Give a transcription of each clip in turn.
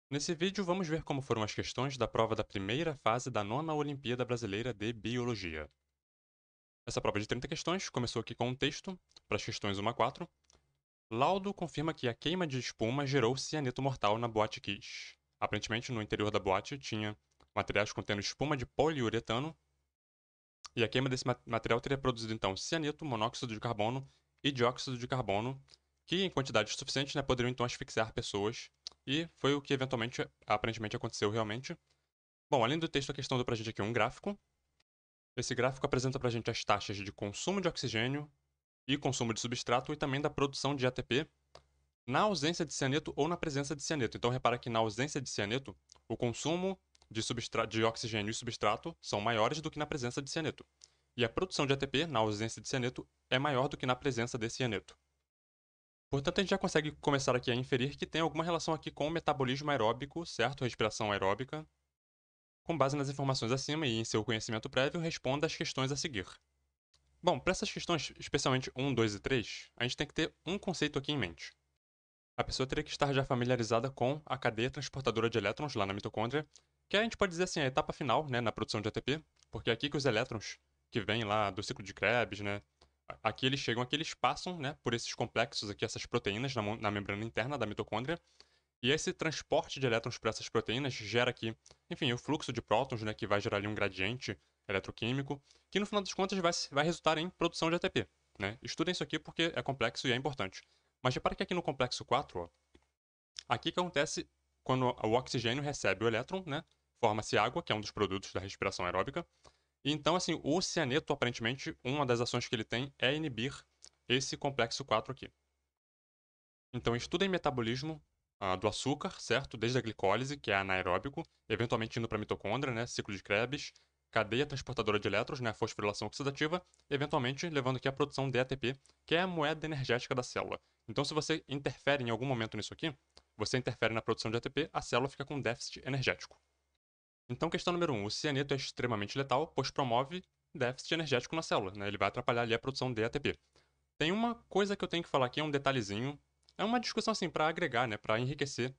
Nesse vídeo, vamos ver como foram as questões da prova da primeira fase da nona Olimpíada Brasileira de Biologia. Essa prova de 30 questões começou aqui com um texto, para as questões 1 a 4. Laudo confirma que a queima de espuma gerou cianeto mortal na boate Kiss. Aparentemente, no interior da boate tinha materiais contendo espuma de poliuretano, e a queima desse material teria produzido então cianeto, monóxido de carbono e dióxido de carbono, que em quantidades suficientes poderiam então asfixiar pessoas, e foi o que eventualmente, aparentemente, aconteceu realmente. Bom, além do texto, a questão deu pra gente aqui um gráfico. Esse gráfico apresenta pra gente as taxas de consumo de oxigênio e consumo de substrato e também da produção de ATP na ausência de cianeto ou na presença de cianeto. Então, repara que na ausência de cianeto, o consumo de oxigênio e substrato são maiores do que na presença de cianeto. E a produção de ATP, na ausência de cianeto, é maior do que na presença de cianeto. Portanto, a gente já consegue começar aqui a inferir que tem alguma relação aqui com o metabolismo aeróbico, certo? Respiração aeróbica. Com base nas informações acima e em seu conhecimento prévio, responda às questões a seguir. Bom, para essas questões, especialmente 1, 2 e 3, a gente tem que ter um conceito aqui em mente. A pessoa teria que estar já familiarizada com a cadeia transportadora de elétrons lá na mitocôndria, que a gente pode dizer assim, a etapa final, na produção de ATP, porque é aqui que os elétrons que vêm lá do ciclo de Krebs, aqui eles chegam, aqui eles passam, por esses complexos aqui, essas proteínas na membrana interna da mitocôndria, e esse transporte de elétrons para essas proteínas gera aqui, enfim, o fluxo de prótons, que vai gerar ali um gradiente eletroquímico, que no final das contas vai resultar em produção de ATP. Estudem isso aqui porque é complexo e é importante. Mas repare que aqui no complexo 4, ó, aqui que acontece quando o oxigênio recebe o elétron, forma-se água, que é um dos produtos da respiração aeróbica. E então, assim, o cianeto, aparentemente, uma das ações que ele tem é inibir esse complexo 4 aqui. Então, estudem metabolismo do açúcar, certo? Desde a glicólise, que é anaeróbico, eventualmente indo para a mitocôndria, ciclo de Krebs, cadeia transportadora de elétrons, fosforilação oxidativa, eventualmente levando aqui à produção de ATP, que é a moeda energética da célula. Então, se você interfere em algum momento nisso aqui, você interfere na produção de ATP, a célula fica com déficit energético. Então, questão número 1. O cianeto é extremamente letal, pois promove déficit energético na célula. Ele vai atrapalhar ali a produção de ATP. Tem uma coisa que eu tenho que falar aqui, é um detalhezinho. É uma discussão assim para agregar, para enriquecer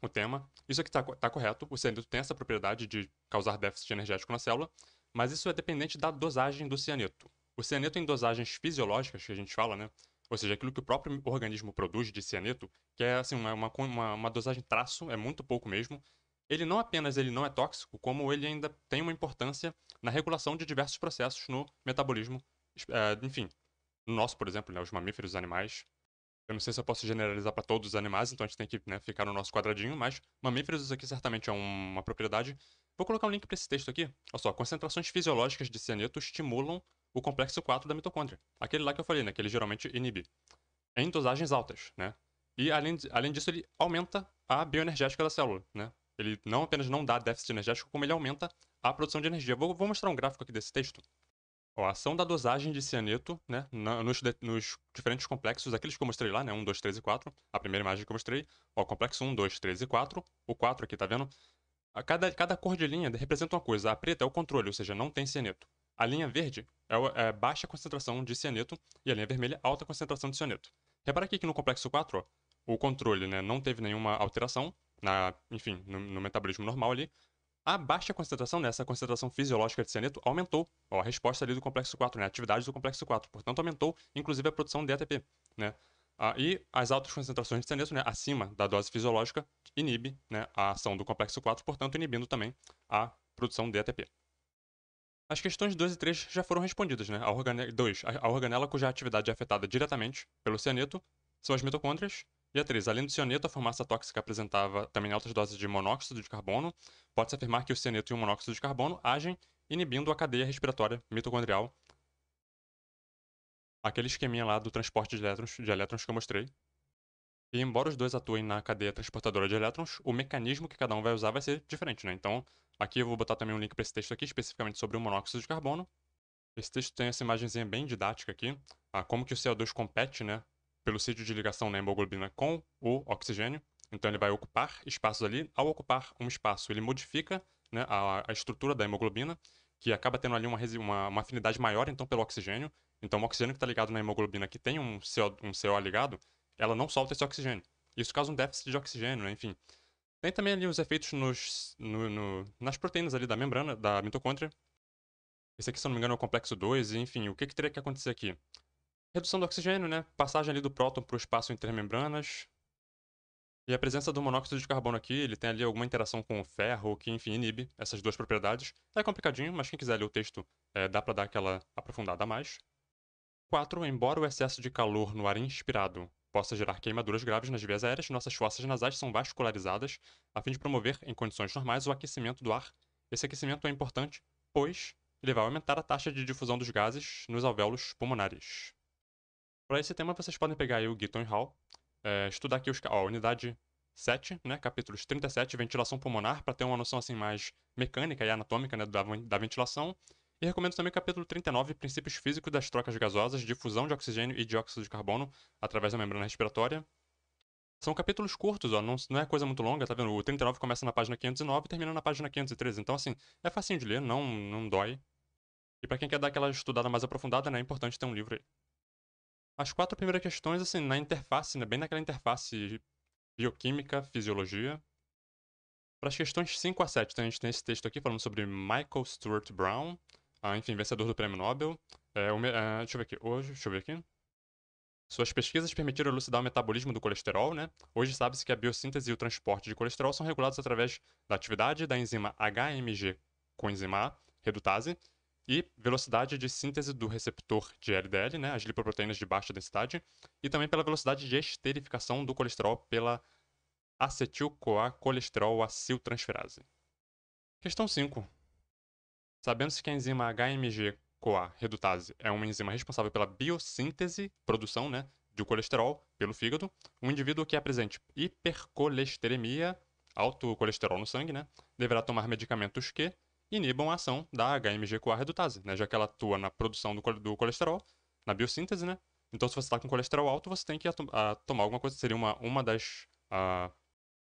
o tema. Isso aqui tá correto. O cianeto tem essa propriedade de causar déficit energético na célula, mas isso é dependente da dosagem do cianeto. O cianeto em dosagens fisiológicas que a gente fala, ou seja, aquilo que o próprio organismo produz de cianeto, que é assim uma dosagem traço, é muito pouco mesmo. Ele não apenas ele não é tóxico, como ele ainda tem uma importância na regulação de diversos processos no metabolismo, enfim, no nosso, por exemplo, os mamíferos, os animais. Eu não sei se eu posso generalizar para todos os animais, então a gente tem que ficar no nosso quadradinho, mas mamíferos, isso aqui certamente é uma propriedade. Vou colocar um link para esse texto aqui. Olha só, concentrações fisiológicas de cianeto estimulam o complexo 4 da mitocôndria. Aquele lá que eu falei, que ele geralmente inibe. Em dosagens altas, E além disso, ele aumenta a bioenergética da célula, Ele não apenas não dá déficit energético, como ele aumenta a produção de energia. Vou mostrar um gráfico aqui desse texto. Ó, a ação da dosagem de cianeto, nos diferentes complexos, aqueles que eu mostrei lá, 1, 2, 3 e 4. A primeira imagem que eu mostrei, ó, complexo 1, 2, 3 e 4. O 4 aqui, tá vendo? Cada cor de linha representa uma coisa. A preta é o controle, ou seja, não tem cianeto. A linha verde é baixa concentração de cianeto e a linha vermelha, alta concentração de cianeto. Repara aqui que no complexo 4, ó, o controle, não teve nenhuma alteração, enfim, no metabolismo normal ali. A baixa concentração, essa concentração fisiológica de cianeto, aumentou a resposta ali do complexo 4, a atividade do complexo 4. Portanto, aumentou, inclusive, a produção de ATP. E as altas concentrações de cianeto, acima da dose fisiológica, inibe a ação do complexo 4, portanto, inibindo também a produção de ATP. As questões 2 e 3 já foram respondidas. A organela cuja atividade é afetada diretamente pelo cianeto são as mitocôndrias. E a 3. Além do cianeto, a fumaça tóxica apresentava também altas doses de monóxido de carbono. Pode-se afirmar que o cianeto e o monóxido de carbono agem inibindo a cadeia respiratória mitocondrial. Aquele esqueminha lá do transporte de elétrons que eu mostrei. E embora os dois atuem na cadeia transportadora de elétrons, o mecanismo que cada um vai usar vai ser diferente, Então, aqui eu vou botar também um link para esse texto aqui, especificamente sobre o monóxido de carbono. Esse texto tem essa imagenzinha bem didática aqui, como que o CO2 compete, pelo sítio de ligação na hemoglobina com o oxigênio. Então ele vai ocupar espaços ali. Ao ocupar um espaço, ele modifica, a estrutura da hemoglobina, que acaba tendo ali uma afinidade maior então pelo oxigênio. Então o oxigênio que está ligado na hemoglobina, que tem um CO ligado, ela não solta esse oxigênio. Isso causa um déficit de oxigênio, Enfim, Tem também ali os efeitos nas proteínas ali da membrana, da mitocôndria. Esse aqui, se eu não me engano, é o complexo 2, e enfim, o que teria que acontecer aqui? Redução do oxigênio, né? Passagem ali do próton para o espaço entre as membranas. E a presença do monóxido de carbono aqui, ele tem ali alguma interação com o ferro, que enfim inibe essas duas propriedades. É complicadinho, mas quem quiser ler o texto, dá para dar aquela aprofundada a mais. 4. Embora o excesso de calor no ar inspirado possa gerar queimaduras graves nas vias aéreas, nossas fossas nasais são vascularizadas a fim de promover, em condições normais, o aquecimento do ar. Esse aquecimento é importante, pois ele vai aumentar a taxa de difusão dos gases nos alvéolos pulmonares. Para esse tema, vocês podem pegar aí o Gitton e Hall, estudar aqui unidade 7, né, capítulos 37, ventilação pulmonar, para ter uma noção assim mais mecânica e anatômica, né, da ventilação. E recomendo também o capítulo 39, princípios físicos das trocas gasosas, difusão de oxigênio e dióxido de carbono através da membrana respiratória. São capítulos curtos, ó, não é coisa muito longa, tá vendo? O 39 começa na página 509 e termina na página 513. Então, assim, é facinho de ler, não dói. E para quem quer dar aquela estudada mais aprofundada, né, é importante ter um livro aí. As 4 primeiras questões, assim, na interface, né, bem naquela interface bioquímica, fisiologia. Para as questões 5 a 7, então a gente tem esse texto aqui falando sobre Michael Stuart Brown, enfim, vencedor do Prêmio Nobel. Deixa eu ver aqui, Suas pesquisas permitiram elucidar o metabolismo do colesterol, né? Hoje sabe-se que a biossíntese e o transporte de colesterol são regulados através da atividade da enzima HMG coenzima A, redutase, e velocidade de síntese do receptor de LDL, né, as lipoproteínas de baixa densidade, e também pela velocidade de esterificação do colesterol pela acetil-CoA aciltransferase. Questão 5. Sabendo-se que a enzima HMG-CoA redutase é uma enzima responsável pela biossíntese, produção, né, do colesterol pelo fígado, um indivíduo que apresente hipercolesteremia, alto colesterol no sangue, né, deverá tomar medicamentos que inibam a ação da HMG-CoA redutase, né, já que ela atua na produção do colesterol, na biossíntese, né? Então, se você está com colesterol alto, você tem que tomar alguma coisa. Seria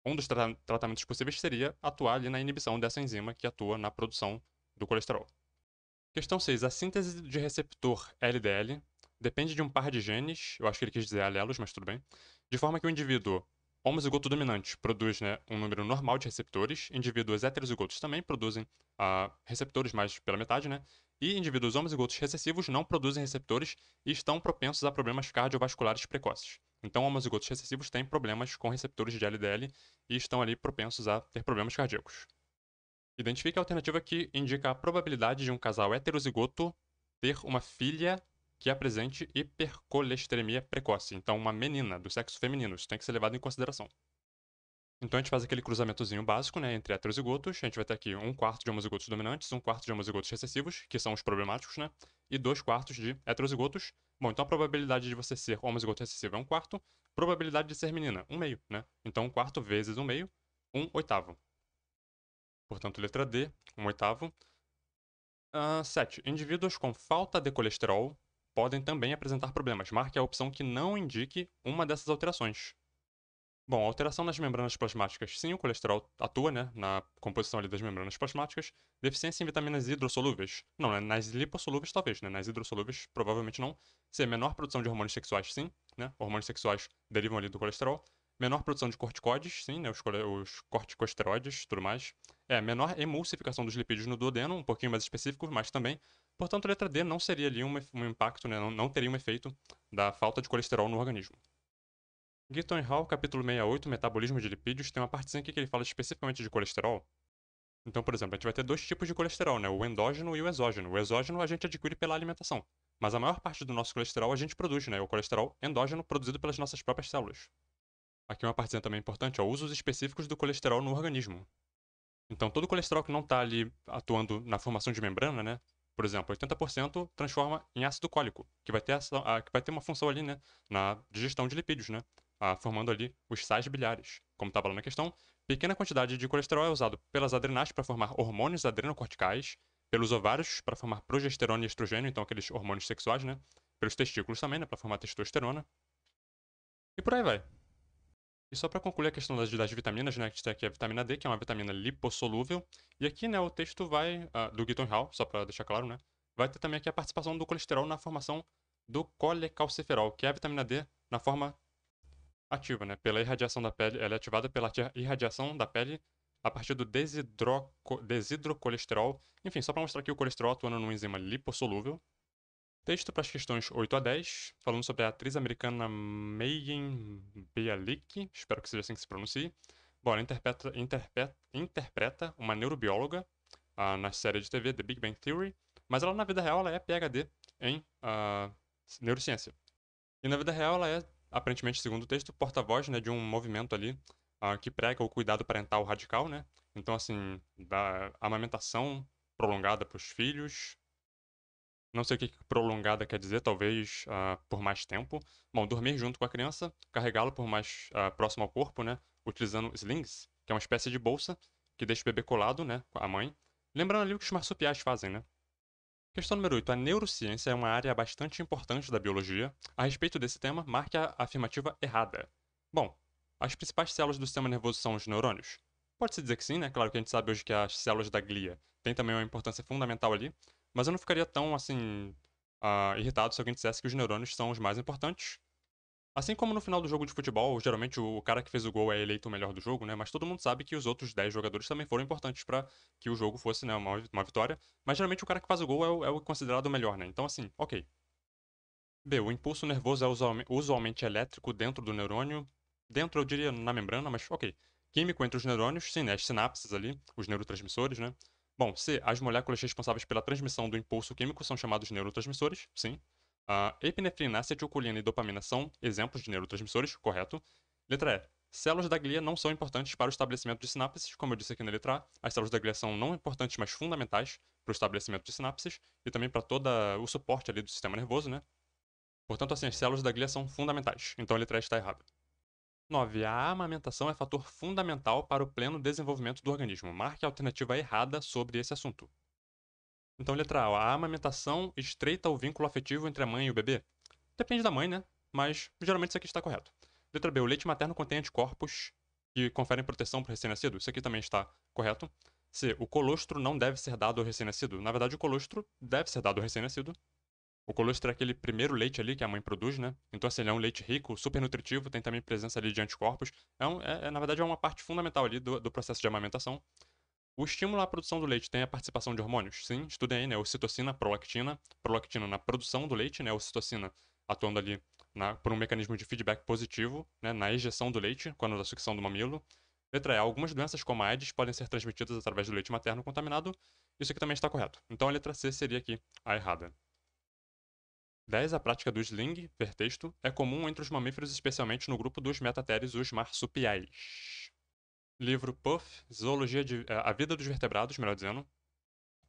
um dos tratamentos possíveis seria atuar ali na inibição dessa enzima que atua na produção do colesterol. Questão 6. A síntese de receptor LDL depende de um par de genes, eu acho que ele quis dizer alelos, mas tudo bem, de forma que o indivíduo homozigoto dominante produz, né, um número normal de receptores, indivíduos heterozigotos também produzem receptores mais pela metade, né, e indivíduos homozigotos recessivos não produzem receptores e estão propensos a problemas cardiovasculares precoces. Então, homozigotos recessivos têm problemas com receptores de LDL e estão ali propensos a ter problemas cardíacos. Identifique a alternativa que indica a probabilidade de um casal heterozigoto ter uma filha que apresente hipercolesteremia precoce. Então, uma menina do sexo feminino. Isso tem que ser levado em consideração. Então, a gente faz aquele cruzamentozinho básico, né, entre heterozigotos. A gente vai ter aqui 1/4 de homozigotos dominantes, 1/4 de homozigotos recessivos, que são os problemáticos, né, e 2/4 de heterozigotos. Bom, então a probabilidade de você ser homozigoto recessivo é 1/4, probabilidade de ser menina, 1/2, né? Então, 1/4 vezes 1/2, 1/8. Portanto, letra D, 1/8. 7. Indivíduos com falta de colesterol podem também apresentar problemas. Marque a opção que não indique uma dessas alterações. Bom, alteração nas membranas plasmáticas. Sim, o colesterol atua, né, na composição ali das membranas plasmáticas. Deficiência em vitaminas hidrossolúveis. Não, né, nas lipossolúveis talvez, né, nas hidrossolúveis provavelmente não. C. Menor produção de hormônios sexuais, sim, né, hormônios sexuais derivam ali do colesterol. Menor produção de corticoides, sim, né, os corticosteroides, tudo mais. Menor emulsificação dos lipídios no duodeno, um pouquinho mais específico, mas também. Portanto, a letra D não seria ali um impacto, né, não teria um efeito da falta de colesterol no organismo. Gitton e Hall, capítulo 68, Metabolismo de lipídios, tem uma partezinha aqui que ele fala especificamente de colesterol. Então, por exemplo, a gente vai ter dois tipos de colesterol, né? O endógeno e o exógeno. O exógeno a gente adquire pela alimentação, mas a maior parte do nosso colesterol a gente produz, né? O colesterol endógeno produzido pelas nossas próprias células. Aqui uma partezinha também importante, ó, usos específicos do colesterol no organismo. Então, todo colesterol que não está ali atuando na formação de membrana, né? Por exemplo, 80% transforma em ácido cólico, que vai ter, que vai ter uma função ali, né? Na digestão de lipídios, né? Formando ali os sais biliares. Como estava lá na questão, pequena quantidade de colesterol é usado pelas adrenais para formar hormônios adrenocorticais, pelos ovários para formar progesterona e estrogênio, então aqueles hormônios sexuais, né? Pelos testículos também, né? Para formar testosterona. E por aí vai. E só para concluir a questão das vitaminas, né, que a gente tem aqui a vitamina D, que é uma vitamina lipossolúvel. E aqui, né, o texto vai, do Gitton Hall, só para deixar claro, né, vai ter também aqui a participação do colesterol na formação do colecalciferol, que é a vitamina D na forma ativa, né? Pela irradiação da pele, ela é ativada pela irradiação da pele a partir do desidrocolesterol. Enfim, só para mostrar que o colesterol atuando numa enzima lipossolúvel. Texto para as questões 8 a 10, falando sobre a atriz americana Megan Bialik, espero que seja assim que se pronuncie. Bom, ela interpreta uma neurobióloga na série de TV The Big Bang Theory, mas ela na vida real ela é PhD em neurociência. E na vida real ela é, aparentemente, segundo o texto, porta-voz, né, de um movimento ali que prega o cuidado parental radical, né? Então, assim, da amamentação prolongada para os filhos. Não sei o que prolongada quer dizer, talvez por mais tempo. Bom, dormir junto com a criança, carregá-lo por mais próximo ao corpo, né? Utilizando slings, que é uma espécie de bolsa que deixa o bebê colado, né, com a mãe. Lembrando ali o que os marsupiais fazem, né? Questão número 8. A neurociência é uma área bastante importante da biologia. A respeito desse tema, marque a afirmativa errada. Bom, as principais células do sistema nervoso são os neurônios? Pode-se dizer que sim, né? Claro que a gente sabe hoje que as células da glia têm também uma importância fundamental ali, mas eu não ficaria tão, assim, irritado se alguém dissesse que os neurônios são os mais importantes. Assim como no final do jogo de futebol, geralmente o cara que fez o gol é eleito o melhor do jogo, né? Mas todo mundo sabe que os outros 10 jogadores também foram importantes para que o jogo fosse, né, uma vitória. Mas geralmente o cara que faz o gol é o considerado o melhor, né? Então, assim, ok. B. O impulso nervoso é usualmente elétrico dentro do neurônio. Dentro, eu diria, na membrana, mas ok. Químico entre os neurônios, sim, né? As sinapses ali, os neurotransmissores, né? Bom, C. As moléculas responsáveis pela transmissão do impulso químico são chamados neurotransmissores, sim. Epinefrina, acetilcolina e dopamina são exemplos de neurotransmissores, correto. Letra E. Células da glia não são importantes para o estabelecimento de sinapses, como eu disse aqui na letra A. As células da glia são não importantes, mas fundamentais para o estabelecimento de sinapses e também para todo o suporte ali do sistema nervoso, né? Portanto, assim, as células da glia são fundamentais. Então a letra E está errada. 9. A amamentação é fator fundamental para o pleno desenvolvimento do organismo. Marque a alternativa errada sobre esse assunto. Então, letra A. A amamentação estreita o vínculo afetivo entre a mãe e o bebê? Depende da mãe, né? Mas geralmente isso aqui está correto. Letra B. O leite materno contém anticorpos que conferem proteção para o recém-nascido? Isso aqui também está correto. C. O colostro não deve ser dado ao recém-nascido? Na verdade, o colostro deve ser dado ao recém-nascido. O colostro é aquele primeiro leite ali que a mãe produz, né? Então, assim, ele é um leite rico, super nutritivo, tem também presença ali de anticorpos. Na verdade, é uma parte fundamental ali do processo de amamentação. O estímulo à produção do leite tem a participação de hormônios? Sim, estudem aí, né? Ocitocina, prolactina. Prolactina na produção do leite, né? Ocitocina atuando ali por um mecanismo de feedback positivo, né? Na ejeção do leite, quando da sucção do mamilo. Letra E. Algumas doenças como a AIDS podem ser transmitidas através do leite materno contaminado. Isso aqui também está correto. Então a letra C seria aqui a errada. 10. A prática do sling, ver texto, é comum entre os mamíferos, especialmente no grupo dos metateres, os marsupiais. Livro Puff, A Vida dos Vertebrados, melhor dizendo.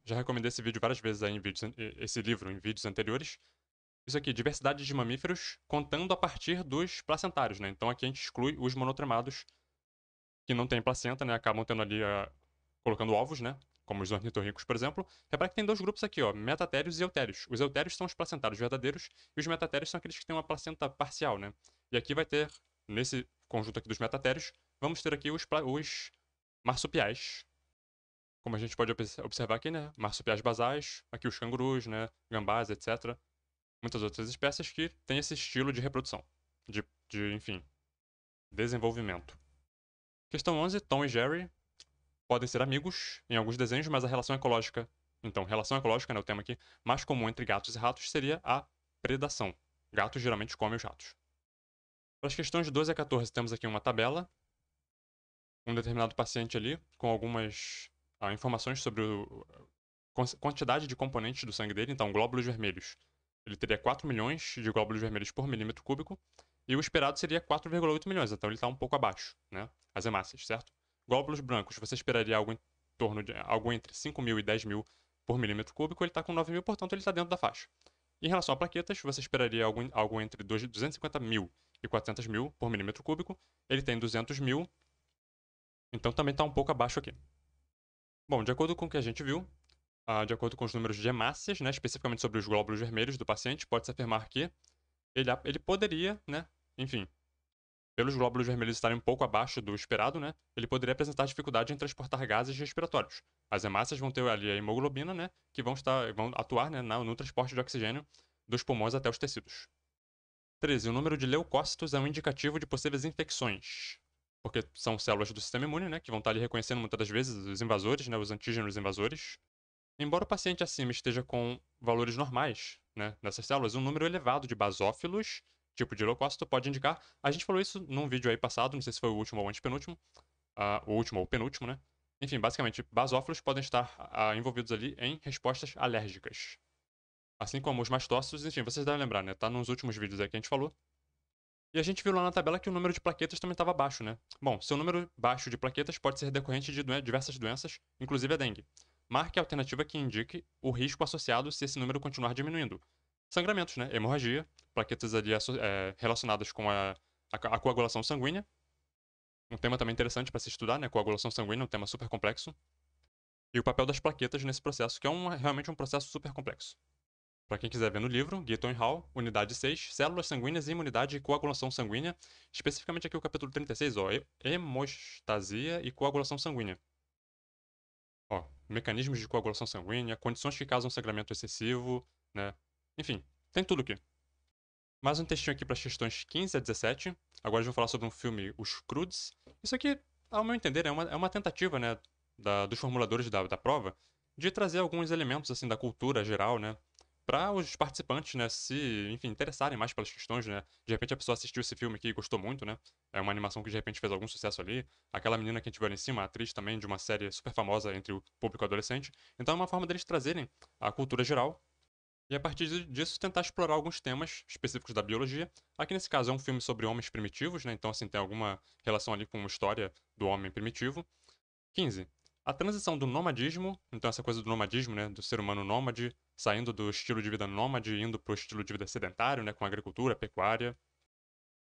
Já recomendei esse vídeo várias vezes aí esse livro em vídeos anteriores. Isso aqui, diversidade de mamíferos, contando a partir dos placentários, né? Então aqui a gente exclui os monotremados, que não têm placenta, né? Acabam tendo ali, colocando ovos, né? Como os ornitorrincos, por exemplo. Repara que tem dois grupos aqui, ó, metatérios e eutérios. Os eutérios são os placentários verdadeiros e os metatérios são aqueles que têm uma placenta parcial, né? E aqui vai ter, nesse conjunto aqui dos metatérios, vamos ter aqui os marsupiais. Como a gente pode observar aqui, né? Marsupiais basais, aqui os cangurus, né? Gambás, etc. Muitas outras espécies que têm esse estilo de reprodução, enfim, desenvolvimento. Questão 11. Tom e Jerry podem ser amigos em alguns desenhos, mas a relação ecológica. Então, relação ecológica, né, o tema aqui, mais comum entre gatos e ratos seria a predação. Gatos geralmente comem os ratos. Para as questões de 12 a 14, temos aqui uma tabela, um determinado paciente ali, com algumas informações sobre a quantidade de componentes do sangue dele, então glóbulos vermelhos. Ele teria 4 milhões de glóbulos vermelhos por milímetro cúbico, e o esperado seria 4,8 milhões, então ele está um pouco abaixo, né? As hemácias, certo? Glóbulos brancos, você esperaria algo em torno de algo entre 5 mil e 10 mil por milímetro cúbico, ele está com 9 mil, portanto ele está dentro da faixa. Em relação a plaquetas, você esperaria algo entre 250 mil e 400 mil por milímetro cúbico, ele tem 200 mil, então também está um pouco abaixo aqui. Bom, de acordo com o que a gente viu, de acordo com os números de hemácias, né, especificamente sobre os glóbulos vermelhos do paciente, pode-se afirmar que ele poderia, né, enfim, pelos glóbulos vermelhos estarem um pouco abaixo do esperado, né, ele poderia apresentar dificuldade em transportar gases respiratórios. As hemácias vão ter ali a hemoglobina, né, que vão atuar, né, no transporte de oxigênio dos pulmões até os tecidos. 13. O número de leucócitos é um indicativo de possíveis infecções. Porque são células do sistema imune, né, que vão estar ali reconhecendo muitas das vezes os invasores, né, os antígenos invasores. Embora o paciente acima esteja com valores normais, né, nessas células, um número elevado de basófilos, tipo de leucócito, pode indicar. A gente falou isso num vídeo aí passado, não sei se foi o último ou o antepenúltimo, o último ou o penúltimo, né? Enfim, basicamente, basófilos podem estar envolvidos ali em respostas alérgicas. Assim como os mastócitos, enfim, vocês devem lembrar, né? Tá nos últimos vídeos aí que a gente falou. E a gente viu lá na tabela que o número de plaquetas também estava baixo, né? Bom, seu número baixo de plaquetas pode ser decorrente de diversas doenças, inclusive a dengue. Marque a alternativa que indique o risco associado se esse número continuar diminuindo. Sangramentos, né? Hemorragia, plaquetas ali relacionadas com a coagulação sanguínea. Um tema também interessante para se estudar, né? Coagulação sanguínea, um tema super complexo. E o papel das plaquetas nesse processo, que é realmente um processo super complexo. Para quem quiser ver no livro, Gitton e Hall, Unidade 6, Células Sanguíneas, Imunidade e Coagulação Sanguínea, especificamente aqui o capítulo 36, ó, Hemostasia e Coagulação Sanguínea. Ó, mecanismos de coagulação sanguínea, condições que causam sangramento excessivo, né? Enfim, tem tudo aqui. Mais um textinho aqui para as questões 15 a 17. Agora a gente vai falar sobre um filme, Os Croods. Isso aqui, ao meu entender, é uma tentativa, né, dos formuladores da prova de trazer alguns elementos, assim, da cultura geral, né, para os participantes, né, se, enfim, interessarem mais pelas questões, né. De repente a pessoa assistiu esse filme aqui e gostou muito, né. É uma animação que de repente fez algum sucesso ali. Aquela menina que a gente viu ali em cima, a atriz também de uma série super famosa entre o público adolescente. Então é uma forma deles trazerem a cultura geral e a partir disso tentar explorar alguns temas específicos da biologia. Aqui nesse caso é um filme sobre homens primitivos, né? Então assim tem alguma relação ali com uma história do homem primitivo. 15. A transição do nomadismo, então essa coisa do nomadismo, né, do ser humano nômade, saindo do estilo de vida nômade e indo para o estilo de vida sedentário, né, com agricultura, pecuária.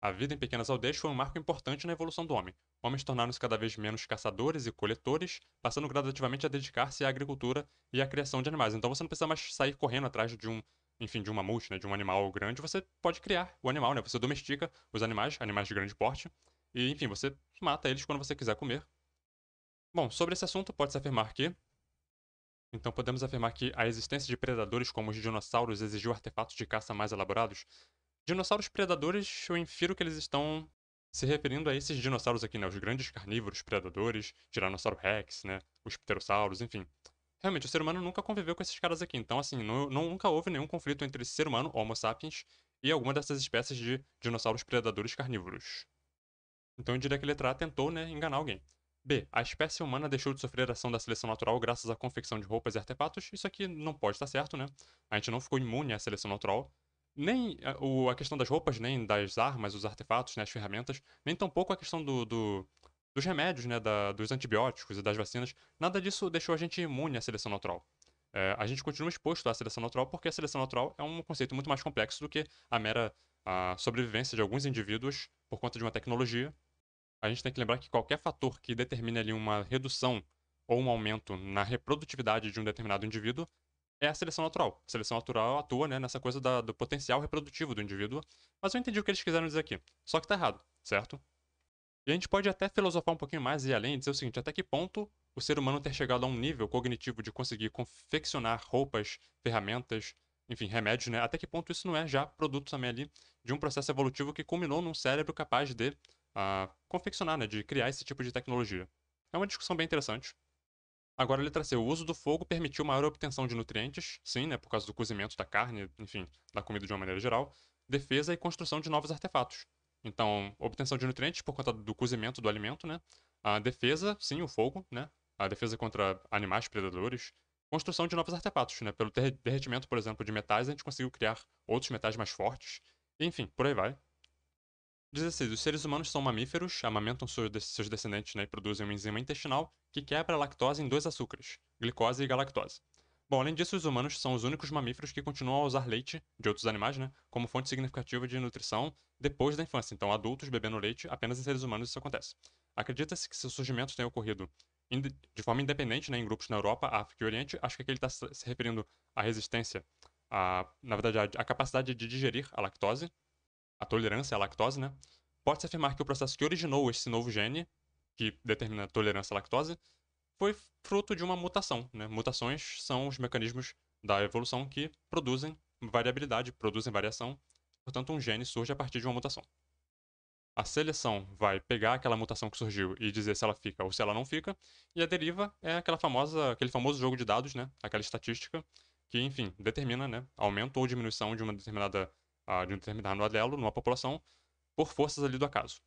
A vida em pequenas aldeias foi um marco importante na evolução do homem. Homens tornaram-se cada vez menos caçadores e coletores, passando gradativamente a dedicar-se à agricultura e à criação de animais. Então você não precisa mais sair correndo atrás de enfim, de um mamute, né, de um animal grande. Você pode criar o animal, né? Você domestica os animais, animais de grande porte, e enfim, você mata eles quando você quiser comer. Bom, sobre esse assunto pode-se afirmar que então podemos afirmar que a existência de predadores como os dinossauros exigiu artefatos de caça mais elaborados. Dinossauros predadores, eu infiro que eles estão se referindo a esses dinossauros aqui, né? Os grandes carnívoros predadores, Tiranossauro Rex, né? Os pterossauros, enfim. Realmente, o ser humano nunca conviveu com esses caras aqui. Então, assim, nunca houve nenhum conflito entre ser humano, Homo sapiens, e alguma dessas espécies de dinossauros predadores carnívoros. Então, eu diria que a letra A tentou, né, enganar alguém. B. A espécie humana deixou de sofrer a ação da seleção natural graças à confecção de roupas e artefatos. Isso aqui não pode estar certo, né? A gente não ficou imune à seleção natural. Nem a questão das roupas, nem das armas, os artefatos, né, as ferramentas, nem tampouco a questão dos remédios, né, dos antibióticos e das vacinas. Nada disso deixou a gente imune à seleção natural. A gente continua exposto à seleção natural porque a seleção natural é um conceito muito mais complexo do que a mera sobrevivência de alguns indivíduos por conta de uma tecnologia. A gente tem que lembrar que qualquer fator que determine ali uma redução ou um aumento na reprodutividade de um determinado indivíduo é a seleção natural. A seleção natural atua, né, nessa coisa do potencial reprodutivo do indivíduo. Mas eu entendi o que eles quiseram dizer aqui. Só que tá errado, certo? E a gente pode até filosofar um pouquinho mais e ir além e dizer o seguinte: até que ponto o ser humano ter chegado a um nível cognitivo de conseguir confeccionar roupas, ferramentas, enfim, remédios, né? Até que ponto isso não é já produto também ali de um processo evolutivo que culminou num cérebro capaz de confeccionar, né? De criar esse tipo de tecnologia. É uma discussão bem interessante. Agora, a letra C. O uso do fogo permitiu maior obtenção de nutrientes, sim, né, por causa do cozimento da carne, enfim, da comida de uma maneira geral, defesa e construção de novos artefatos. Então, obtenção de nutrientes por conta do cozimento do alimento, né? A defesa, sim, o fogo, né? A defesa contra animais predadores. Construção de novos artefatos, né? Pelo derretimento, por exemplo, de metais, a gente conseguiu criar outros metais mais fortes. E, enfim, por aí vai. 16. Os seres humanos são mamíferos, amamentam seus descendentes, né, e produzem uma enzima intestinal que quebra a lactose em dois açúcares, glicose e galactose. Bom, além disso, os humanos são os únicos mamíferos que continuam a usar leite de outros animais, né, como fonte significativa de nutrição depois da infância. Então, adultos bebendo leite, apenas em seres humanos isso acontece. Acredita-se que seu surgimento tenha ocorrido de forma independente, né, em grupos na Europa, África e Oriente. Acho que aqui ele está se referindo à resistência, na verdade, à capacidade de digerir a lactose, a tolerância à lactose, né? Pode-se afirmar que o processo que originou esse novo gene, que determina a tolerância à lactose, foi fruto de uma mutação, né? Mutações são os mecanismos da evolução que produzem variabilidade, produzem variação. portanto um gene surge a partir de uma mutação. A seleção vai pegar aquela mutação que surgiu e dizer se ela fica ou se ela não fica, e a deriva é aquele famoso jogo de dados, né? Aquela estatística que, enfim, determina, né, aumento ou diminuição de de um determinado alelo numa população por forças ali do acaso.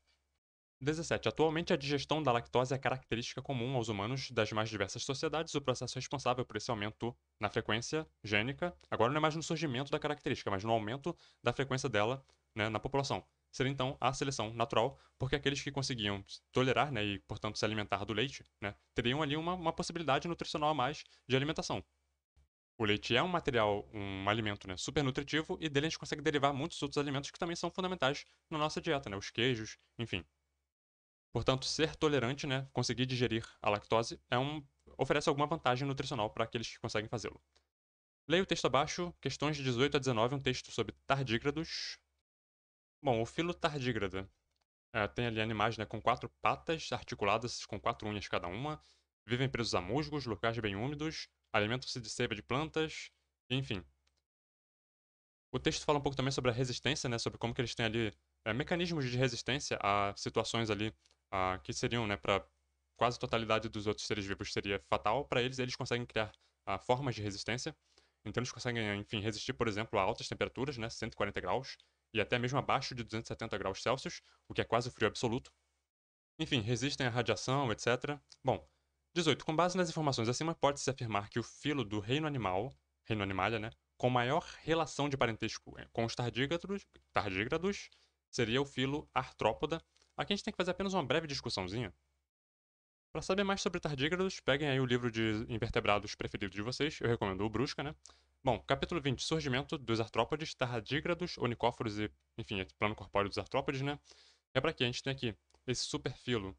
17. Atualmente, a digestão da lactose é característica comum aos humanos das mais diversas sociedades. O processo responsável por esse aumento na frequência gênica, agora não é mais no surgimento da característica, mas no aumento da frequência dela, né, na população. Seria então a seleção natural, porque aqueles que conseguiam tolerar, né, e, portanto, se alimentar do leite, né, teriam ali uma possibilidade nutricional a mais de alimentação. O leite é um material, um alimento, né, super nutritivo, e dele a gente consegue derivar muitos outros alimentos que também são fundamentais na nossa dieta, né, os queijos, enfim. Portanto, ser tolerante, né, conseguir digerir a lactose, oferece alguma vantagem nutricional para aqueles que conseguem fazê-lo. Leia o texto abaixo, questões de 18 a 19, um texto sobre tardígrados. Bom, o filo tardígrada tem ali animais, né, com 4 patas articuladas, com 4 unhas cada uma, vivem presos a musgos, locais bem úmidos, alimentam-se de seiva de plantas, enfim. O texto fala um pouco também sobre a resistência, né, sobre como que eles têm ali mecanismos de resistência a situações ali que seriam, né, para quase a totalidade dos outros seres vivos seria fatal. Para eles, eles conseguem criar formas de resistência. Então, eles conseguem, enfim, resistir, por exemplo, a altas temperaturas, né, 140 graus, e até mesmo abaixo de 270 graus Celsius, o que é quase frio absoluto. Enfim, resistem à radiação, etc. Bom, 18. Com base nas informações acima, pode-se afirmar que o filo do reino animal, reino animalia, né, com maior relação de parentesco com os tardígrados seria o filo Arthropoda. Aqui a gente tem que fazer apenas uma breve discussãozinha. Para saber mais sobre tardígrados, peguem aí o livro de invertebrados preferido de vocês, eu recomendo o Brusca, né? Bom, capítulo 20, surgimento dos artrópodes, tardígrados, onicóforos e, enfim, plano corpóreo dos artrópodes, né? É para aqui, a gente tem aqui esse superfilo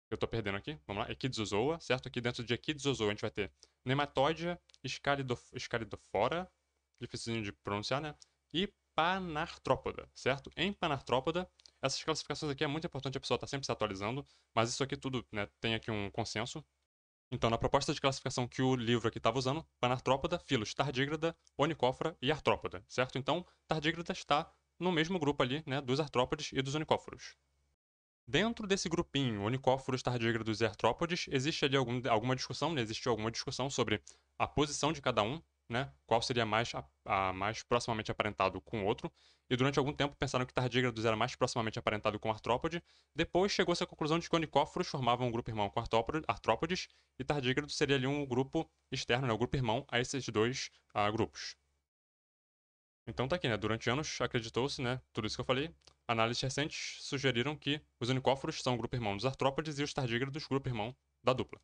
que eu tô perdendo aqui, vamos lá, Equidizozoa, certo? Aqui dentro de Equidizozoa a gente vai ter Nematódia, Escalidofora, dificilzinho de pronunciar, né? E Panartrópoda, certo? Em Panartrópoda, essas classificações aqui é muito importante a pessoa estar sempre se atualizando, mas isso aqui tudo, né, tem aqui um consenso. Então, na proposta de classificação que o livro aqui estava usando, Panartrópoda, filos Tardígrada, Onicófora e Artrópoda, certo? Então, Tardígrada está no mesmo grupo ali, né, dos artrópodes e dos onicóforos. Dentro desse grupinho, onicóforos, tardígrados e artrópodes, existe ali alguma discussão, né? Existiu alguma discussão sobre a posição de cada um, né? Qual seria mais proximamente aparentado com o outro. E durante algum tempo pensaram que tardígrados era mais proximamente aparentado com artrópode. Depois chegou-se à conclusão de que onicóforos formavam um grupo irmão com artrópodes e tardígrados seria ali um grupo externo, né? O grupo irmão a esses dois grupos. Então tá aqui, né? Durante anos acreditou-se, né? Tudo isso que eu falei. Análises recentes sugeriram que os unicóforos são o grupo irmão dos artrópodes e os tardígrados, grupo irmão da dupla.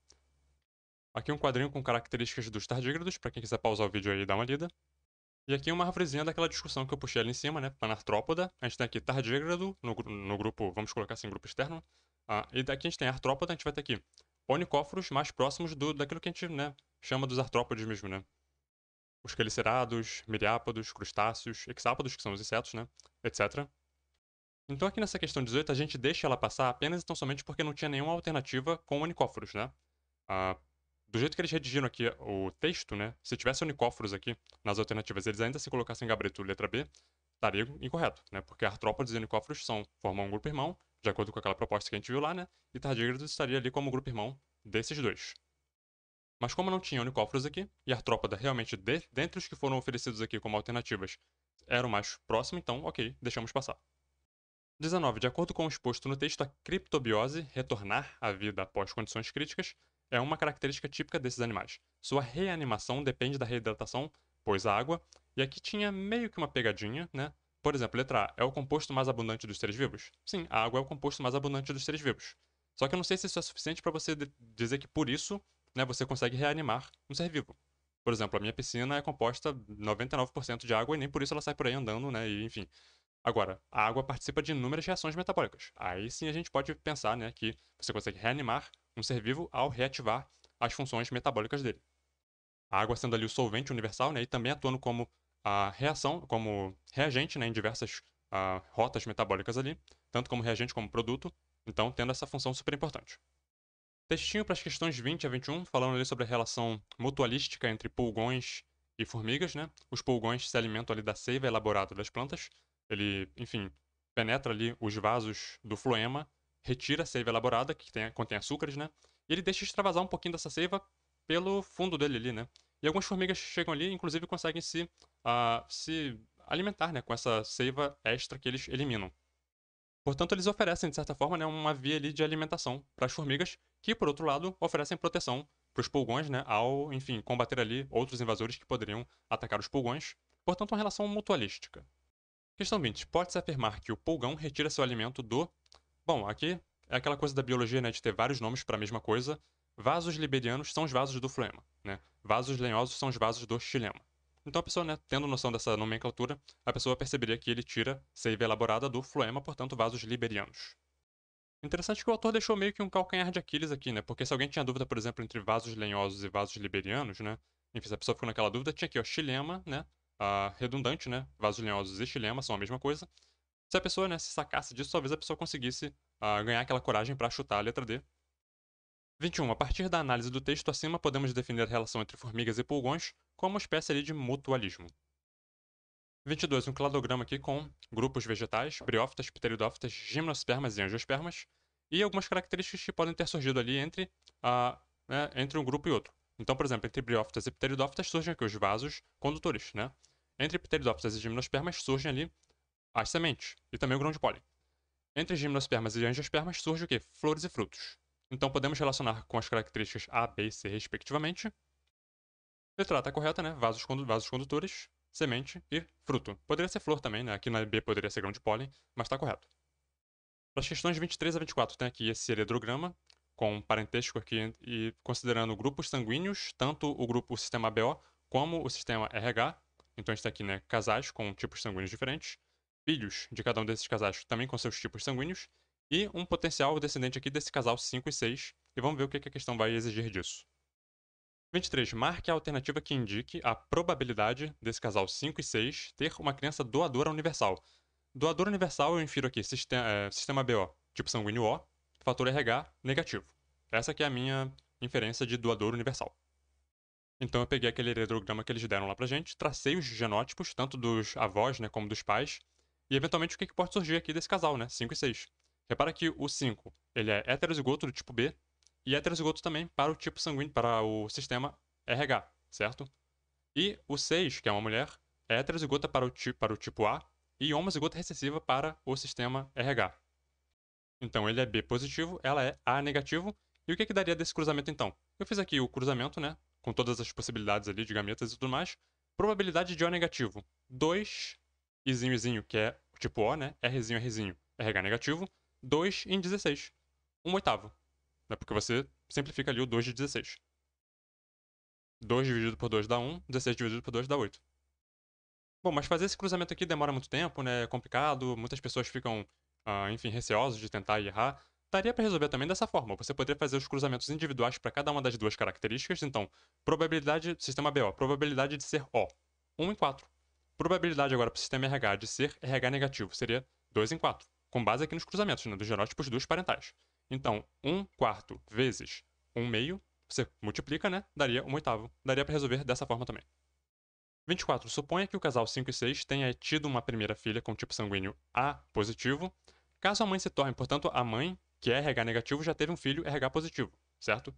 Aqui um quadrinho com características dos tardígrados, para quem quiser pausar o vídeo aí e dar uma lida. E aqui uma arvorezinha daquela discussão que eu puxei ali em cima, né? Panartrópoda. A gente tem aqui tardígrado no grupo, vamos colocar assim, grupo externo. E daqui a gente tem artrópoda, a gente vai ter aqui onicóforos mais próximos daquilo que a gente, né, chama dos artrópodes mesmo, né? Os quelicerados, miriápodos, crustáceos, hexápodos, que são os insetos, né? Etc. Então aqui nessa questão 18 a gente deixa ela passar apenas e tão somente porque não tinha nenhuma alternativa com onicóforos, né? Ah, do jeito que eles redigiram aqui o texto, né? Se tivesse onicóforos aqui nas alternativas, eles ainda se colocassem gabarito letra B, estaria incorreto, né? Porque artrópodes e unicóforos formam um grupo irmão, de acordo com aquela proposta que a gente viu lá, né? E tardígrados estaria ali como grupo irmão desses dois. Mas como não tinha unicóforos aqui, e a artrópoda realmente, dentre os que foram oferecidos aqui como alternativas, era o mais próximo, então, ok, deixamos passar. 19. De acordo com o exposto no texto, a criptobiose, retornar à vida após condições críticas, é uma característica típica desses animais. Sua reanimação depende da reidratação, pois a água, e aqui tinha meio que uma pegadinha, né? Por exemplo, letra A, é o composto mais abundante dos seres vivos? Sim, a água é o composto mais abundante dos seres vivos. Só que eu não sei se isso é suficiente para você dizer que por isso, né, você consegue reanimar um ser vivo. Por exemplo, a minha piscina é composta 99% de água e nem por isso ela sai por aí andando, né? E, enfim, agora, a água participa de inúmeras reações metabólicas. Aí sim a gente pode pensar, né, que você consegue reanimar um ser vivo ao reativar as funções metabólicas dele. A água sendo ali o solvente universal, né, e também atuando como a reação, como reagente, né, em diversas rotas metabólicas ali, tanto como reagente como produto, então tendo essa função super importante. Textinho para as questões 20 a 21, falando ali sobre a relação mutualística entre pulgões e formigas, né? Os pulgões se alimentam ali da seiva elaborada das plantas. ele, enfim, penetra ali os vasos do floema, retira a seiva elaborada, que contém açúcares, né? E ele deixa extravasar um pouquinho dessa seiva pelo fundo dele ali, né? E algumas formigas chegam ali, inclusive conseguem se alimentar, né, com essa seiva extra que eles eliminam. Portanto, eles oferecem, de certa forma, né, uma via ali de alimentação para as formigas, que, por outro lado, oferecem proteção para os pulgões, né, ao, enfim, combater ali outros invasores que poderiam atacar os pulgões. Portanto, uma relação mutualística. Questão 20. Pode-se afirmar que o pulgão retira seu alimento do... Bom, aqui é aquela coisa da biologia, né, de ter vários nomes para a mesma coisa. Vasos liberianos são os vasos do floema, né? Vasos lenhosos são os vasos do xilema. Então a pessoa, né, tendo noção dessa nomenclatura, a pessoa perceberia que ele tira seiva elaborada do floema, portanto, vasos liberianos. Interessante que o autor deixou meio que um calcanhar de Aquiles aqui, né? Porque se alguém tinha dúvida, por exemplo, entre vasos lenhosos e vasos liberianos, né? Enfim, se a pessoa ficou naquela dúvida, tinha aqui, ó, xilema, né? Redundante, né? Vasos lenhosos e xilema são a mesma coisa. Se a pessoa, né, se sacasse disso, talvez a pessoa conseguisse ganhar aquela coragem para chutar a letra D. 21. A partir da análise do texto acima, podemos definir a relação entre formigas e pulgões como uma espécie ali de mutualismo. 22. Um cladograma aqui com grupos vegetais, briófitas, pteridófitas, gimnospermas e angiospermas, e algumas características que podem ter surgido ali entre um grupo e outro. Então, por exemplo, entre briófitas e pteridófitas surgem aqui os vasos condutores, né? Entre pteridófitas e gimnospermas surgem ali as sementes e também o grão de pólen. Entre gimnospermas e angiospermas surge o quê? Flores e frutos. Então podemos relacionar com as características A, B e C, respectivamente. Letra A está correta, né? Vasos condutores, semente e fruto. Poderia ser flor também, né? Aqui na B poderia ser grão de pólen, mas está correto. Para as questões 23 a 24, tem aqui esse heredrograma, com parentesco aqui e considerando grupos sanguíneos, tanto o sistema ABO como o sistema RH. Então a gente tem aqui, né, casais com tipos sanguíneos diferentes, filhos de cada um desses casais também com seus tipos sanguíneos, e um potencial descendente aqui desse casal 5 e 6, e vamos ver o que a questão vai exigir disso. 23. Marque a alternativa que indique a probabilidade desse casal 5 e 6 ter uma criança doadora universal. Doador universal eu infiro aqui sistema BO, tipo sanguíneo O, fator RH negativo. Essa aqui é a minha inferência de doador universal. Então eu peguei aquele heredograma que eles deram lá pra gente, tracei os genótipos, tanto dos avós, né, como dos pais, e eventualmente o que pode surgir aqui desse casal, né, 5 e 6. Repara que o 5, ele é heterozigoto do tipo B, e heterozigoto também para o tipo sanguíneo, para o sistema RH, certo? E o 6, que é uma mulher, é heterozigota para o tipo A e homozigota recessiva para o sistema RH. Então ele é B positivo, ela é A negativo. E o que daria desse cruzamento então? Eu fiz aqui o cruzamento, né? Com todas as possibilidades ali de gametas e tudo mais. Probabilidade de O negativo: 2 izinho, izinho, que é o tipo O, né? Rzinho, Rzinho, RH negativo. 2 em 16. 1/8. Né? Porque você simplifica ali o 2 de 16. 2 dividido por 2 dá 1, 16 dividido por 2 dá 8. Bom, mas fazer esse cruzamento aqui demora muito tempo, né? É complicado, muitas pessoas ficam, enfim, receosas de tentar e errar. Daria para resolver também dessa forma. Você poderia fazer os cruzamentos individuais para cada uma das duas características. Então, probabilidade, sistema BO, probabilidade de ser O, 1 em 4. Probabilidade agora para o sistema RH de ser RH negativo seria 2 em 4, com base aqui nos cruzamentos, né, dos genótipos dos parentais. Então, 1 quarto vezes 1 meio, você multiplica, né? Daria 1/8. Daria para resolver dessa forma também. 24. Suponha que o casal 5 e 6 tenha tido uma primeira filha com tipo sanguíneo A positivo. Caso a mãe se torne, portanto, a mãe, que é RH negativo, já teve um filho RH positivo, certo?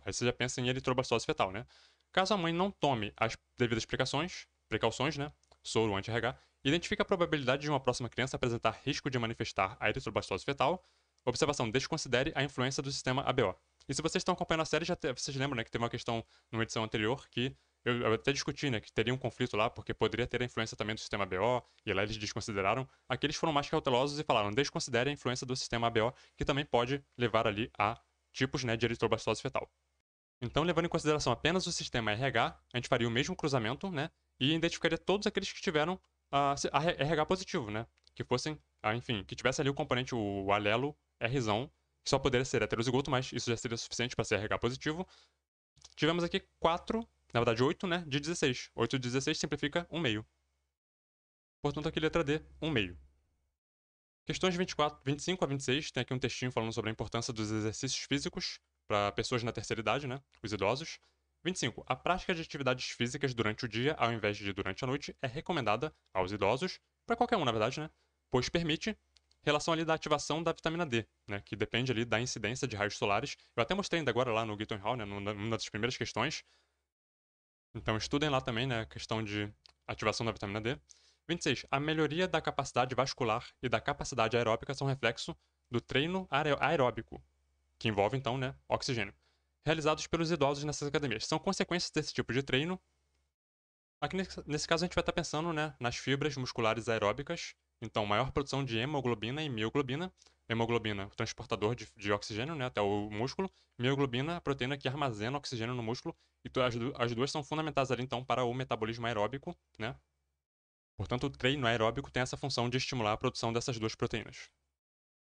Aí você já pensa em eritroblastose fetal, né? Caso a mãe não tome as devidas precauções, né? Soro anti-RH, identifica a probabilidade de uma próxima criança apresentar risco de manifestar a eritroblastose fetal. Observação: desconsidere a influência do sistema ABO. E se vocês estão acompanhando a série, vocês lembram, né, que teve uma questão numa edição anterior que eu até discuti, né, que teria um conflito lá, porque poderia ter a influência também do sistema ABO, e lá eles desconsideraram. Aqui eles foram mais cautelosos e falaram, desconsidere a influência do sistema ABO, que também pode levar ali a tipos, né, de eritroblastose fetal. Então, levando em consideração apenas o sistema RH, a gente faria o mesmo cruzamento, né, e identificaria todos aqueles que tiveram RH positivo, né, que fossem, enfim, que tivesse ali o componente, o alelo Rzão, que só poderia ser heterozigoto, mas isso já seria suficiente para ser RH positivo. Tivemos aqui 4, na verdade 8, né, de 16. 8 de 16 simplifica 1 meio. Portanto, aqui letra D, 1 meio. Questões 25 a 26, tem aqui um textinho falando sobre a importância dos exercícios físicos para pessoas na terceira idade, né, os idosos. 25. A prática de atividades físicas durante o dia, ao invés de durante a noite, é recomendada aos idosos. para qualquer um, na verdade, né? Pois permite relação ali da ativação da vitamina D, né? Que depende ali da incidência de raios solares. Eu até mostrei ainda agora lá no Gitton Hall, né? Numa das primeiras questões. Então estudem lá também, né? A questão de ativação da vitamina D. 26. A melhoria da capacidade vascular e da capacidade aeróbica são reflexo do treino aeróbico, que envolve, então, né, oxigênio, realizados pelos idosos nessas academias. São consequências desse tipo de treino. Aqui nesse caso a gente vai estar pensando, né, nas fibras musculares aeróbicas, então maior produção de hemoglobina e mioglobina. Hemoglobina, o transportador de oxigênio, né, até o músculo. Mioglobina, a proteína que armazena oxigênio no músculo. E as duas são fundamentais ali, então, para o metabolismo aeróbico, né. Portanto, o treino aeróbico tem essa função de estimular a produção dessas duas proteínas.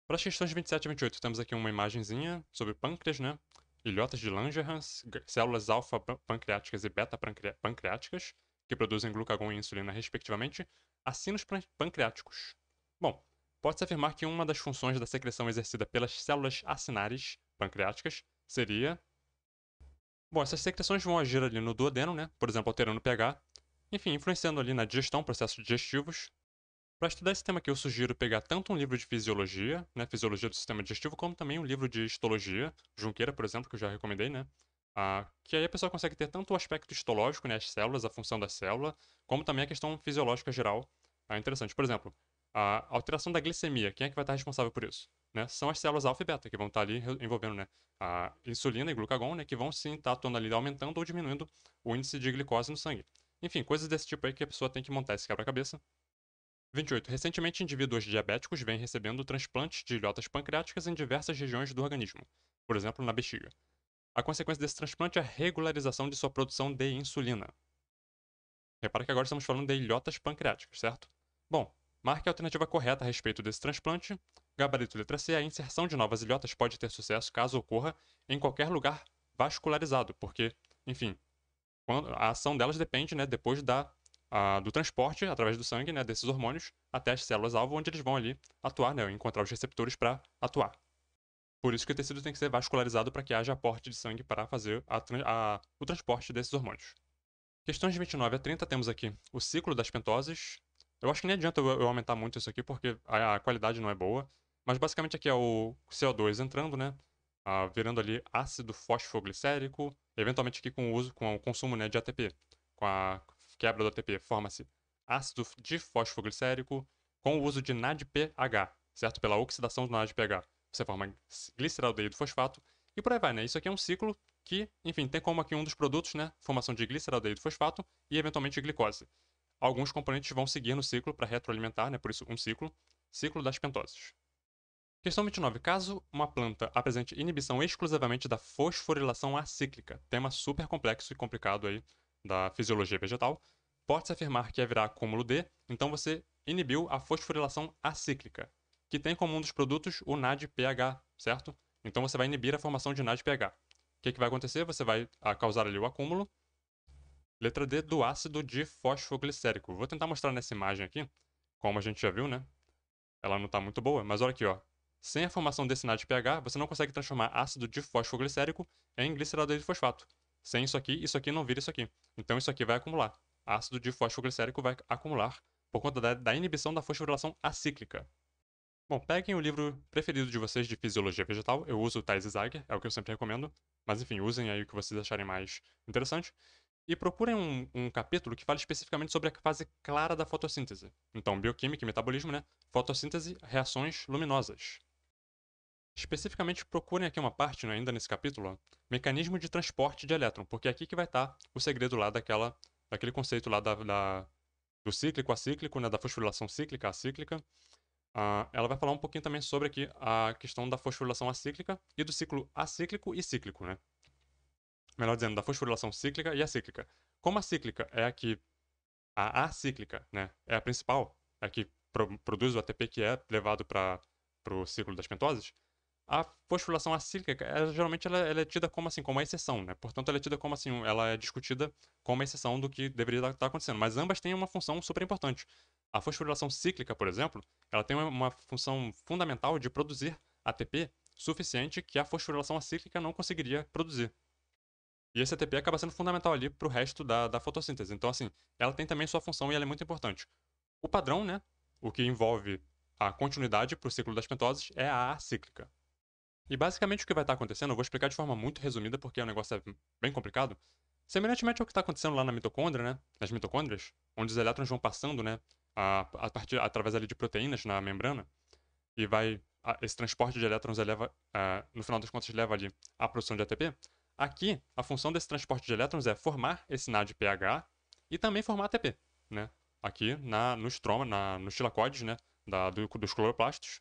Para as questões 27 e 28, temos aqui uma imagenzinha sobre pâncreas, né? Ilhotas de Langerhans, células alfa-pancreáticas e beta-pancreáticas, que produzem glucagon e insulina, respectivamente, acinos pancreáticos. Bom, pode-se afirmar que uma das funções da secreção exercida pelas células acinares pancreáticas seria... Bom, essas secreções vão agir ali no duodeno, né? Por exemplo, alterando o pH, enfim, influenciando ali na digestão, processos digestivos. Para estudar esse tema aqui, eu sugiro pegar tanto um livro de fisiologia, né, fisiologia do sistema digestivo, como também um livro de histologia, Junqueira, por exemplo, que eu já recomendei, né? Que aí a pessoa consegue ter tanto o aspecto histológico, né, as células, a função da célula, como também a questão fisiológica geral. Interessante. Por exemplo, a alteração da glicemia, quem é que vai estar responsável por isso? Né? São as células alfa e beta, que vão estar ali envolvendo, né, a insulina e glucagon, né, que vão sim estar atuando ali, aumentando ou diminuindo o índice de glicose no sangue. Enfim, coisas desse tipo aí que a pessoa tem que montar esse quebra-cabeça. 28. Recentemente, indivíduos diabéticos vêm recebendo transplantes de ilhotas pancreáticas em diversas regiões do organismo, por exemplo, na bexiga. A consequência desse transplante é a regularização de sua produção de insulina. Repara que agora estamos falando de ilhotas pancreáticas, certo? Bom, marque a alternativa correta a respeito desse transplante. Gabarito letra C. A inserção de novas ilhotas pode ter sucesso caso ocorra em qualquer lugar vascularizado, porque, enfim, a ação delas depende, né, depois do transporte através do sangue, né, desses hormônios até as células-alvo, onde eles vão ali atuar, né, encontrar os receptores para atuar. Por isso que o tecido tem que ser vascularizado para que haja aporte de sangue para fazer o transporte desses hormônios. Questões de 29 a 30 temos aqui o ciclo das pentoses. Eu acho que nem adianta eu aumentar muito isso aqui porque a qualidade não é boa, mas basicamente aqui é o CO2 entrando, né, virando ali ácido fosfoglicérico, eventualmente aqui com o consumo, né, de ATP. Com a quebra do ATP, forma-se ácido difosfoglicérico com o uso de NADPH, certo? Pela oxidação do NADPH. Você forma gliceraldeído fosfato e por aí vai, né? Isso aqui é um ciclo que, enfim, tem como aqui um dos produtos, né? Formação de gliceraldeído fosfato e eventualmente glicose. Alguns componentes vão seguir no ciclo para retroalimentar, né? Por isso, um ciclo das pentoses. Questão 29. Caso uma planta apresente inibição exclusivamente da fosforilação acíclica, tema super complexo e complicado aí da fisiologia vegetal, pode-se afirmar que haverá acúmulo de, então você inibiu a fosforilação acíclica, que tem como um dos produtos o NADPH, certo? Então você vai inibir a formação de NADPH. O que vai acontecer? Você vai causar ali o acúmulo, letra D, do ácido difosfoglicérico. Vou tentar mostrar nessa imagem aqui, como a gente já viu, né? Ela não está muito boa, mas olha aqui, ó. Sem a formação desse NADPH, você não consegue transformar ácido difosfoglicérico em gliceraldeído de fosfato. Sem isso aqui não vira isso aqui. Então isso aqui vai acumular. Ácido difosfoglicérico vai acumular por conta da inibição da fosforilação acíclica. Bom, peguem o livro preferido de vocês de fisiologia vegetal. Eu uso o Thais Zeiger, é o que eu sempre recomendo. Mas enfim, usem aí o que vocês acharem mais interessante. E procurem um capítulo que fale especificamente sobre a fase clara da fotossíntese. Então, bioquímica e metabolismo, né? Fotossíntese, reações luminosas. Especificamente, procurem aqui uma parte, né, ainda nesse capítulo, ó, mecanismo de transporte de elétron, porque é aqui que vai estar o segredo lá daquele conceito lá do cíclico acíclico, né, da fosforilação cíclica acíclica. Ela vai falar um pouquinho também sobre aqui a questão da fosforilação acíclica e do ciclo acíclico e cíclico, né? Melhor dizendo, da fosforilação cíclica e acíclica. Como a cíclica é a acíclica, né, é a principal, é a que produz o ATP que é levado para o ciclo das pentoses, a fosforilação acíclica, ela é tida como assim, como uma exceção, né? Portanto, ela é tida como assim, ela é discutida como uma exceção do que deveria estar acontecendo. Mas ambas têm uma função super importante. A fosforilação cíclica, por exemplo, ela tem uma função fundamental de produzir ATP suficiente que a fosforilação acíclica não conseguiria produzir. E esse ATP acaba sendo fundamental ali para o resto da fotossíntese. Então, assim, ela tem também sua função e ela é muito importante. O padrão, né? o que envolve a continuidade para o ciclo das pentoses é a acíclica. E basicamente o que vai estar acontecendo, eu vou explicar de forma muito resumida porque o negócio é bem complicado. Semelhantemente ao que está acontecendo lá na mitocôndria, né? Nas mitocôndrias, onde os elétrons vão passando, né? Através ali de proteínas na membrana, e esse transporte de elétrons eleva, no final das contas, leva ali à produção de ATP. Aqui, a função desse transporte de elétrons é formar esse NADPH e também formar ATP, né? Aqui no estroma, nos tilacoides, né? Dos cloroplastos.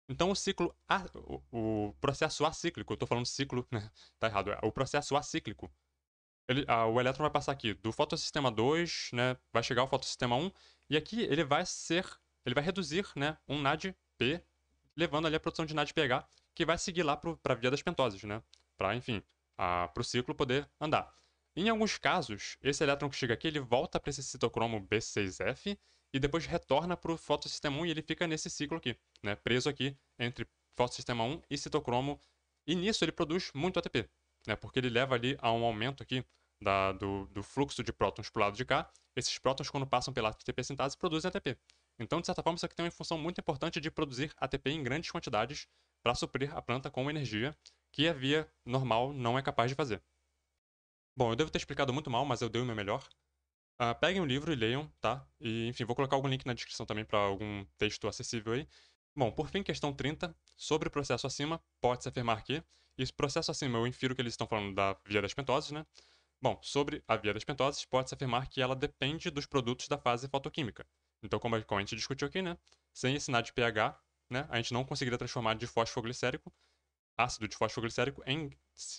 Então, o processo acíclico, eu estou falando ciclo, né? Tá errado. O processo acíclico, o elétron vai passar aqui do fotossistema 2, né? Vai chegar ao fotossistema 1, e aqui ele vai reduzir, né? Um NADP, levando ali a produção de NADPH, que vai seguir lá para a via das pentoses, né? Para, enfim, para o ciclo poder andar. Em alguns casos, esse elétron que chega aqui, ele volta para esse citocromo B6F e depois retorna para o fotossistema 1 e ele fica nesse ciclo aqui, né? Preso aqui entre fotossistema 1 e citocromo. E nisso ele produz muito ATP, né? Porque ele leva ali a um aumento aqui do fluxo de prótons para o lado de cá. Esses prótons, quando passam pela ATP sintase, produzem ATP. Então, de certa forma, isso aqui tem uma função muito importante de produzir ATP em grandes quantidades para suprir a planta com energia que a via normal não é capaz de fazer. Bom, eu devo ter explicado muito mal, mas eu dei o meu melhor. Peguem o livro e leiam, tá? E, enfim, vou colocar algum link na descrição também para algum texto acessível aí. Bom, por fim, questão 30. Sobre o processo acima, pode-se afirmar que... E processo acima, eu infiro que eles estão falando da via das pentoses, né? Bom, sobre a via das pentoses, pode-se afirmar que ela depende dos produtos da fase fotoquímica. Então, como a gente discutiu aqui, né? Sem esse NADPH, né? A gente não conseguiria transformar de fosfoglicérico, ácido de fosfoglicérico, em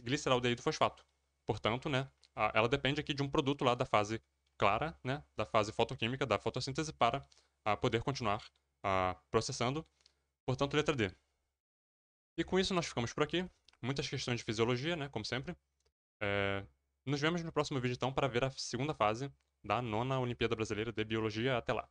gliceraldeído fosfato. Portanto, né? Ela depende aqui de um produto lá da fase clara, né? Da fase fotoquímica, da fotossíntese, para poder continuar processando. Portanto, letra D. E com isso nós ficamos por aqui. Muitas questões de fisiologia, né? Como sempre. Nos vemos no próximo vídeo, então, para ver a segunda fase da 9ª Olimpíada Brasileira de Biologia. Até lá!